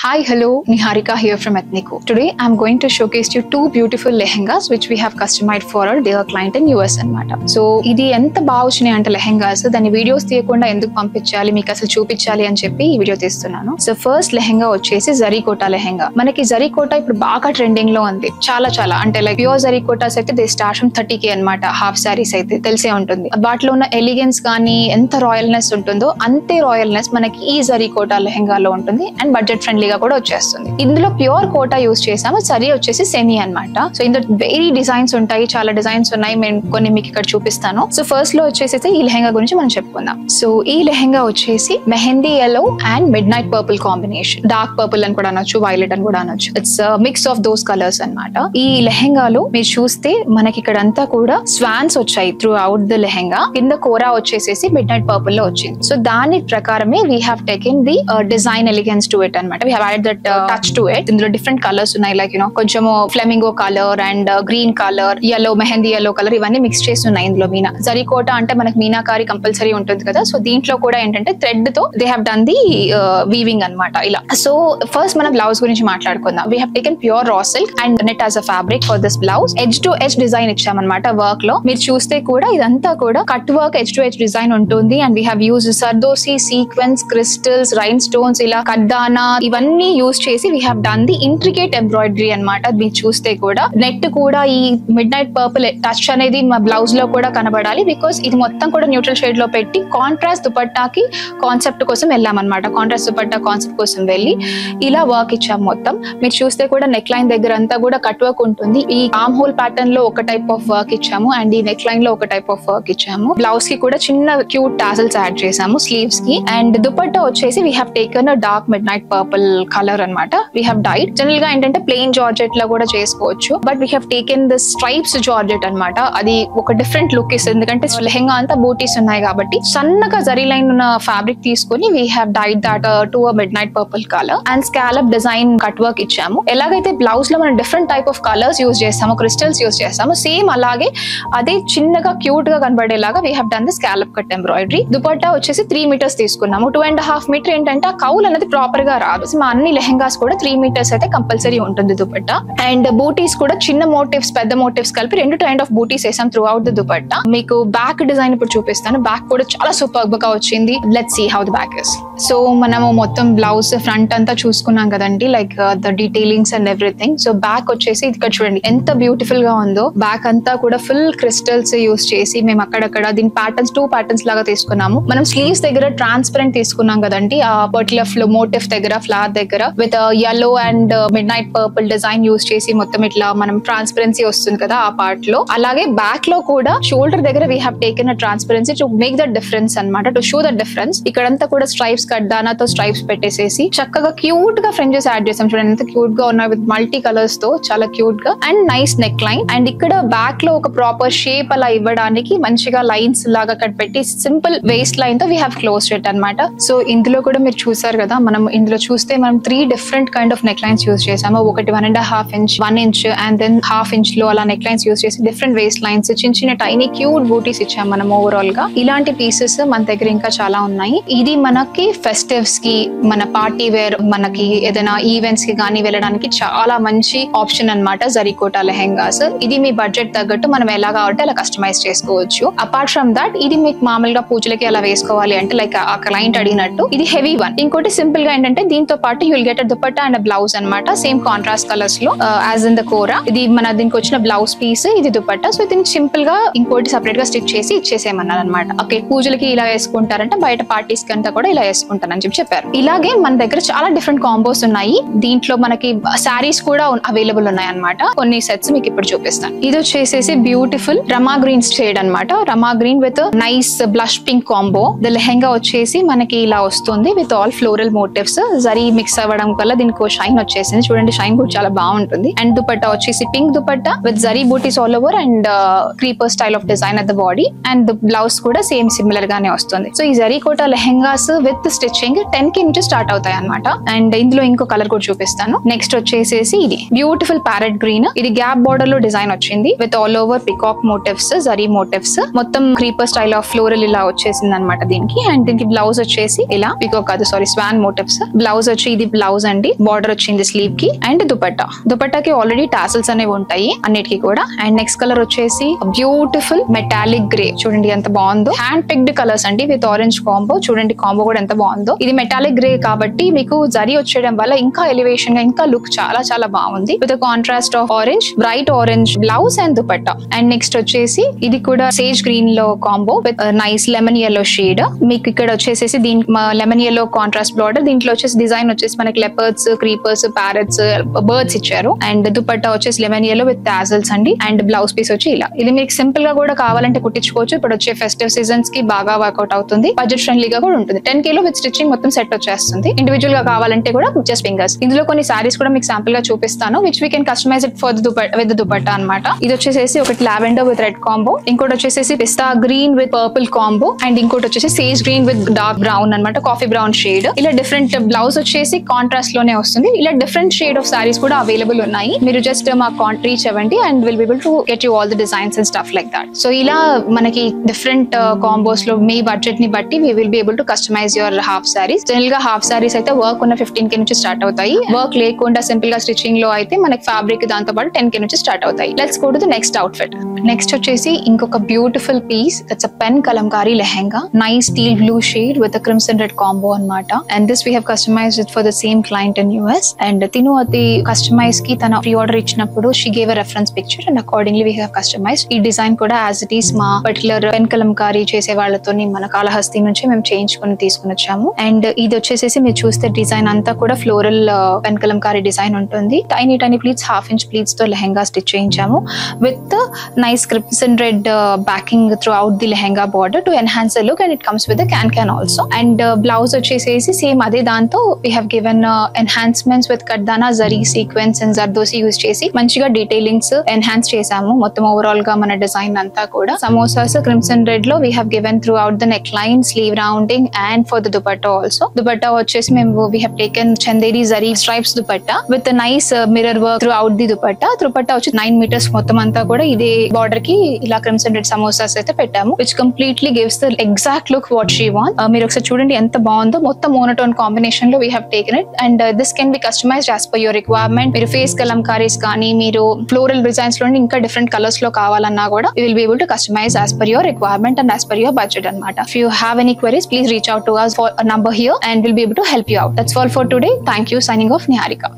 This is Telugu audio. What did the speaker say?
Hi, hello, Niharika here from Ethnico. Today I'm going to showcase you two beautiful lehengas which we have customized for our dear client in US annamata. So ఇది ఎంత బాగా వచ్చినాయి అంటే లెహంగాస్ దాని వీడియోస్ తీయకుండా ఎందుకు పంపించాలి మీకు అసలు చూపించాలి అని చెప్పి ఈ వీడియో తీస్తున్నాను. సో ఫస్ట్ లెహంగా వచ్చేసి జరీకోటా లెహంగా. మనకి జరీకోటా ఇప్పుడు బాగా ట్రెండింగ్ లో ఉంది. చాలా అంటే లైక్ ప్యూర్ జరీకోటాస్ అయితే దే స్టార్ట్ ఫ్రమ్ 30K అన్నమాట. హాఫ్ సారీస్ అయితే తెలిసే ఉంటుంది. వాటిలో ఉన్న ఎలిగెన్స్ కానీ ఎంత రాయల్నెస్ ఉంటుందో అంతే రాయల్నెస్ మనకి ఈ జరీకోటా లెహంగాలో ఉంటుంది అండ్ బడ్జెట్ ఫ్రెండ్లీ కూడా వచ్చేస్తుంది. ఇందులో ప్యూర్ కోటా యూస్ చేసాము. సరీ వచ్చేసి సెమీ అన్నమాట. సో ఇందులో వెరీ డిజైన్స్ ఉంటాయి, చాలా డిజైన్స్ ఉన్నాయి. నేను కొన్ని మీకు ఇక్కడ చూపిస్తాను. సో ఫస్ట్ లో వచ్చేసి ఈ లెహంగా గురించి మనం చెప్పుకుందాం. సో ఈ లెహంగా వచ్చేసి mehndi yellow and mid night purple combination. Dark purple అని కూడా అనొచ్చు, వైలెట్ అని కూడా అనొచ్చు. It's mix of those colours అన్నమాట. ఈ లెహంగాలో మీరు చూస్తే మనకి ఇక్కడ అంతా కూడా స్వాన్స్ వచ్చాయి త్రూ అవుట్ ద లెహంగా. కింద కోరా వచ్చేసేసి మిడ్ నైట్ పర్పుల్ లో వచ్చింది. సో దాని ప్రకారమే we have taken the design elegance to it అన్నమాట. We have added that touch to it. ఇందులో డిఫరెంట్ కలర్స్ ఉన్నాయి, లైక్ కొంచెం flamingo colour and green colour, yellow mehndi yellow colour, ఇవన్నీ మిక్స్ చేసి ఉన్నాయి ఇందులో. మీనా జరీకోటా అంటే మనకి మీనాకారి కంపల్సరీ ఉంటుంది కదా. సో దీంట్లో కూడా ఏంటంటే థ్రెడ్ తో they have done the weaving అన్నమాట ఇలా. సో ఫస్ట్ మనం బ్లౌజ్ గురించి మాట్లాడుకుందాం. We have taken pure raw silk and net as a fabric for this blouse. Edge to edge design ఇచ్చామన్నమాట వర్క్ లో. మీరు చూస్తే కూడా ఇదంతా కూడా cut work edge to edge design ఉంటుంది. And we have use zardozi, sequence, crystals, rhinestones, ఇలా కడ్దానా ఇవన్నీ యూజ్ చేసి we have done the intricate embroidery అన్నమాట. మీరు చూస్తే కూడా నెట్ కూడా ఈ మిడ్ నైట్ పర్పుల్ టచ్ అనేది మా బ్లౌజ్ లో కూడా కనబడాలి. బికాస్ ఇది మొత్తం కూడా న్యూట్రల్ షేడ్ లో పెట్టి కాంట్రాస్ట్ దుపట్టాకి కాన్సెప్ట్ కోసం వెళ్ళామన్నమాట. కాంట్రాస్ట్ దుపట్టా కాన్సెప్ట్ కోసం వెళ్ళి ఇలా వర్క్ ఇచ్చాము మొత్తం. మీరు చూస్తే కూడా నెక్ లైన్ దగ్గర అంతా కూడా కట్ వర్క్ ఉంటుంది. ఈ ఆర్మ్ హోల్ ప్యాటర్న్ లో ఒక టైప్ ఆఫ్ వర్క్ ఇచ్చాము అండ్ ఈ నెక్ లైన్ లో ఒక టైప్ ఆఫ్ వర్క్ ఇచ్చాము. బ్లౌజ్ కి కూడా చిన్న క్యూట్ టాసల్స్ యాడ్ చేసాము స్లీవ్స్ కి. అండ్ దుపట్టా వచ్చేసి we have taken dark midnight purple colour అన్నమాట. We have dyed. జనరల్ గా ఏంటంటే ప్లెయిన్ జార్జెట్ లా కూడా చేసుకోవచ్చు, but we have taken the stripes georgette అన్నమాట. అది ఒక డిఫరెంట్ లుక్ ఇస్తుంది, ఎందుకంటే లెహంగా అంతా బూటీస్ ఉన్నాయి కాబట్టి సన్నగా జరీ లైన్ ఉన్న ఫ్యాబ్రిక్ తీసుకొని we have dyed that to a midnight purple colour and scallop design cut work ఇచ్చాము. ఎలాగైతే బ్లౌజ్ లో మనం different type of colours use చేస్తాము, క్రిస్టల్స్ యూజ్ చేస్తాము, సేమ్ అలాగే అదే చిన్నగా క్యూట్ గా కనబడేలాగా we have done the scallop cut embroidery. Dupatta వచ్చేసి 3 మీటర్స్ తీసుకున్నాము. 2.5 మీటర్ ఏంటంటే ఆ కౌల్ అనేది ప్రాపర్ గా రాదు. మా అన్ని లెహంగాస్ కూడా 3 మీటర్స్ అయితే కంపల్సరీ ఉంటుంది దుపట్టా. అండ్ బూటీస్ కూడా చిన్న మోటివ్స్, పెద్ద మోటివ్స్ కలిపి 2 కైండ్ ఆఫ్ బూటీస్ వేసాం త్రూ అవుట్ ద దుపట్టా. మీకు బ్యాక్ డిజైన్ ఇప్పుడు చూపిస్తాను. బ్యాక్ కూడా చాలా సూపర్బ్ గా వచ్చింది. Let's see how the back is. So మనము మొత్తం బ్లౌజ్ ఫ్రంట్ అంతా చూసుకున్నాం కదండి, like the detailings and everything. So back వచ్చేసి ఇక్కడ చూడండి ఎంత బ్యూటిఫుల్ గా ఉందో. బ్యాక్ అంతా కూడా ఫుల్ క్రిస్టల్స్ యూజ్ చేసి మేము అక్కడక్కడ దీని ప్యాటర్న్స్ 2 ప్యాటర్న్స్ లాగా తీసుకున్నాము. మనం స్లీవ్స్ దగ్గర ట్రాన్స్పరెంట్ తీసుకున్నాం కదండి, ఆ పర్టికులర్ మోటివ్ దగ్గర, ఫ్లవర్ దగ్గర with yellow and mid night purple design use చేసి మొత్తం ఇట్లా మనం ట్రాన్స్పరెన్సీ వస్తుంది కదా ఆ పార్ట్ లో. అలాగే బ్యాక్ లో కూడా షోల్డర్ దగ్గర we have taken a transparency to make the difference అన్నమాట, టు షో ద డిఫరెన్స్. ఇక్కడంతా కూడా స్ట్రైప్స్ కడ్దానాతో స్ట్రైప్స్ పెట్టేసేసి చక్కగా క్యూట్ గా ఫ్రింజెస్ యాడ్ చేసాం. చూడండి ఎంత క్యూట్ గా ఉన్నాయి విత్ మల్టీ కలర్స్ తో, చాలా క్యూట్ గా and nice neck line. And ఇక్కడ బ్యాక్ లో ఒక ప్రాపర్ షేప్ అలా ఇవ్వడానికి మంచిగా లైన్స్ లాగా కట్ పెట్టి సింపుల్ వేస్ట్ లైన్ తో వీ హావ్ క్లోజ్డ్ ఇట్ అన్నమాట. సో ఇందులో కూడా మీరు చూసారు కదా, మనం ఇందులో చూస్తే మనం 3 different kind of neck lines use చేసాము. ఒకటి 1.5 inch, 1 inch and then ½ inch లో అలా నెక్ లైన్స్ యూజ్ చేసి డిఫరెంట్ వేస్ట్ లైన్స్, చిన్న చిన్న టైనీ క్యూట్ బూటీస్ ఇచ్చాం మనం ఓవరాల్ గా. ఇలాంటి పీసెస్ మన దగ్గర ఇంకా చాలా ఉన్నాయి. ఇది మనకి ఫెస్టివ్స్ కి, మన పార్టీ వేర్, మనకి ఏదైనా ఈవెంట్స్ కి కానీ వెళ్ళడానికి చాలా మంచి ఆప్షన్ అన్నమాట జరీకోటా లెహంగాస్. ఇది మీ బడ్జెట్ తగ్గట్టు మనం ఎలా కావాలంటే అలా కస్టమైజ్ చేసుకోవచ్చు. అపార్ట్ ఫ్రమ్ దాట్ ఇది మీకు మామూలుగా పూజలకి అలా వేసుకోవాలి అంటే లైక్ ఆ క్లయింట్ అడిగినట్టు ఇది హెవీ వన్. ఇంకోటి సింపుల్ గా ఏంటంటే దీంతో పాటు you will get a dupatta and blouse అన్నమాట, సేమ్ కాంట్రాస్ట్ కలర్స్ లో యాజ్ ఇన్ ద కోరా. ఇది మన దీనికి వచ్చిన బ్లౌజ్ పీస్, ఇది దుపట్టా. సో దీనికి సింపుల్ గా ఇంకోటి సెపరేట్ గా స్టిచ్ చేసి ఇచ్చేసేయమన్నారు అనమాట. ఓకే, పూజలకి ఇలా వేసుకుంటారంటే బయట పార్టీస్ కి అంతా కూడా ఇలా వేసుకుంటారని చెప్పారు. ఇలాగే మన దగ్గర చాలా డిఫరెంట్ కాంబోస్ ఉన్నాయి. దీంట్లో మనకి శారీస్ కూడా అవైలబుల్ ఉన్నాయి అన్నమాట. కొన్ని సెట్స్ మీకు ఇప్పుడు చూపిస్తాను. ఇది వచ్చేసేసి బ్యూటిఫుల్ రమా గ్రీన్ షేడ్ అన్నమాట. Rama green with nice blush pink combo. The lehenga వచ్చేసి మనకి ఇలా వస్తుంది with all floral motifs. Zari mix అవ్వడం వల్ల దీనికి షైన్ వచ్చేసింది. చూడండి షైన్ కూడా చాలా బాగుంటుంది. అండ్ దుపట్టా వచ్చేసి pink dupatta with zari bootis all over and creeper style of design at the body. And the blouse కూడా సేమ్ సిమిలర్ గానే వస్తుంది. సో ఈ zari kota lehengas with stitching 10K నుంచి స్టార్ట్ అవుతాయి అనమాట. అండ్ ఇందులో ఇంకో కలర్ కూడా చూపిస్తాను. నెక్స్ట్ వచ్చేసేసి ఇది బ్యూటిఫుల్ ప్యారెట్ గ్రీన్. ఇది గ్యాప్ బార్డర్ లో డిజైన్ వచ్చింది with all over peacock motifs, zari motifs, మొత్తం క్రీపర్ స్టైల్ ఆఫ్ ఫ్లోరల్ ఇలా వచ్చేసింది అనమాట దీనికి. అండ్ దీనికి బ్లౌజ్ వచ్చేసి ఇలా పికాక్ కాదు సారీ స్వాన్ మోటివ్స్. బ్లౌజ్ వచ్చి ఇది బ్లౌజ్ అండి, బార్డర్ వచ్చింది స్లీవ్ కి, అండ్ దుపట్టాకి ఆల్రెడీ టాసల్స్ అనేవి ఉంటాయి అన్నిటికీ కూడా. అండ్ నెక్స్ట్ కలర్ వచ్చేసి బ్యూటిఫుల్ మెటాలిక్ గ్రే, చూడండి ఎంత బాగుందో. హ్యాండ్ పిక్డ్ కలర్స్ అండి విత్ ఆరెంజ్ కాంబో, చూడండి కాంబో కూడా ఎంత బాగుందో. ఇది మెటాలిక్ గ్రే కాబట్టి మీకు జరీ వచ్చేయడం వల్ల ఇంకా ఎలివేషన్ గా, ఇంకా లుక్ చాలా చాలా బాగుంది. With contrast of orange, bright orange blouse and dupatta. And next వచ్చేసి ఇది కూడా సేజ్ గ్రీన్ లో combo with nice lemon yellow shade. మీకు ఇక్కడ వచ్చేసి దీనికి లెమన్ yellow కాంట్రాస్ట్ బార్డర్, దీంట్లో వచ్చేసి డిజైన్ వచ్చేసి మనకి లెపర్డ్స్, క్రీపర్స్, ప్యారెట్స్, బర్డ్స్ ఇచ్చారు. అండ్ దుపట్టా వచ్చేసి లెమన్ yellow విత్ టాజల్స్ అండి. అండ్ బ్లౌజ్ పీస్ వచ్చి ఇలా. ఇది మీకు సింపుల్ గా కూడా కావాలంటే కుట్టించుకోవచ్చు. ఇప్పుడు వచ్చే ఫెస్టివ్ సీజన్స్ కి బాగా వర్కౌట్ అవుతుంది, బడ్జెట్ ఫ్రెండ్లీగా కూడా ఉంటుంది. 10 కిలో విత్ స్టిచ్చింగ్ మొత్తం సెట్ వచ్చేస్తుంది. ఇండివిజువల్ గా కావాలంటే కూడా జస్ట్ ఫింగర్స్. ఇందులో కొన్ని సారీస్ కూడా మీకు శాంపుల్ గా చూపిస్తాను, which we can customize it for with dupatta అనమాట. ఇది వచ్చేసి ఒకటి లావెండర్ విత్ రెడ్ కాంబో, ఇంకోటి వచ్చేసి పిస్తా green with purple combo, and ఇంకోటి వచ్చేసి sage green with dark brown అనమాట, కాఫీ బ్రౌన్ షేడ్. ఇలా డిఫరెంట్ బ్లౌజ్ వచ్చేసి కాంట్రాస్ట్ లోనే వస్తుంది. ఇలా డిఫరెంట్ షేడ్ ఆఫ్ సారీస్ కూడా అవైలబుల్ ఉన్నాయి. మీరు జస్ట్ మాకు రీచ్ అవ్వండి and will be able to get you all the designs and stuff like that. So ఇలా మనకి డిఫరెంట్ కాంబోస్ లో మీ బడ్జెట్ ని బట్టి we will be able to customize your half sarees. General గా హాఫ్ సారీస్ అయితే వర్క్ ఉన్న 15K నుంచి స్టార్ట్ అవుతాయి. వర్క్ లేకుండా సింపుల్ గా స్టిచ్చింగ్ లో అయితే మనకి ఫ్యాబ్రిక్ దాంతో పాటు 10K నుంచి స్టార్ట్ అవుతాయి. Let's go to the next outfit. Next వచ్చేసి ఇంకొక beautiful piece, it's a pen kalamkari lehenga, nice steel blue shade with crimson red combo అన్నమాట. And this we have customized it for the same client in US. And తిను అది కస్టమైజ్ కి తన ప్రీ ఆర్డర్ ఇచ్చినప్పుడు she gave a reference picture and accordingly we have customized. ఈ డిజైన్ కూడా యాజ్ ఇట్ ఈస్ మా పర్టికులర్ పెన్ కలంకారీ చేసే వాళ్ళతో మన కాళహస్తి నుంచి మేము చేయించుకుని తీసుకుని వచ్చాము. అండ్ ఇది వచ్చేసి మీరు చూస్తే డిజైన్ అంతా కూడా ఫ్లోరల్ పెన్ కలంకారీ డిజైన్ ఉంటుంది. టైనీ ప్లీట్స్, 1/2 inch ప్లీట్స్ తో లెహెంగా స్టిచ్ చేయించాము with nice crimson red backing throughout the lehenga border to enhance the look. And it comes with can also. And blouse వచ్చేసి సేమ్ అదే దాంతో we have given enhancements with కడ్దానా, zari sequence and zardozi use చేసి మంచిగా డీటెయిలింగ్స్ ఎన్హాన్స్ చేసాము. మొత్తం ఓవరాల్ గా మన డిజైన్ అంతా కూడా సమోసాస్ క్రిమ్సన్ రెడ్ లో we have given throughout the neck line, sleeve rounding and for the dupatta also. Dupatta వచ్చేసి మేము we have taken Chanderi zari stripes dupatta with nice mirror work throughout the dupatta. Dupatta వచ్చి 9 meters మొత్తం అంతా కూడా ఇదే బార్డర్ కి ఇలా క్రిమ్సన్ రెడ్ సమోసాస్ అయితే పెట్టాము, which completely gives the exact look what she want. మీరు ఒకసారి చూడండి ఎంత బాగుందో. మొత్తం మోనోటోన్ కాంబినేషన్ లో we have taken it. And this can be customized as per your requirement. మీరు ఫేస్ కలంకారీస్ కానీ, మీరు ఫ్లోరల్ డిజైన్స్ లో ఇంకా డిఫరెంట్ కలర్స్ లో కావాలన్నా కూడా we will be able to customize as per your requirement and as per your budget anamata. If you have any queries, please reach out to us for a number here and we'll be able to help you out. That's all for today. Thank you. Signing off, Niharika.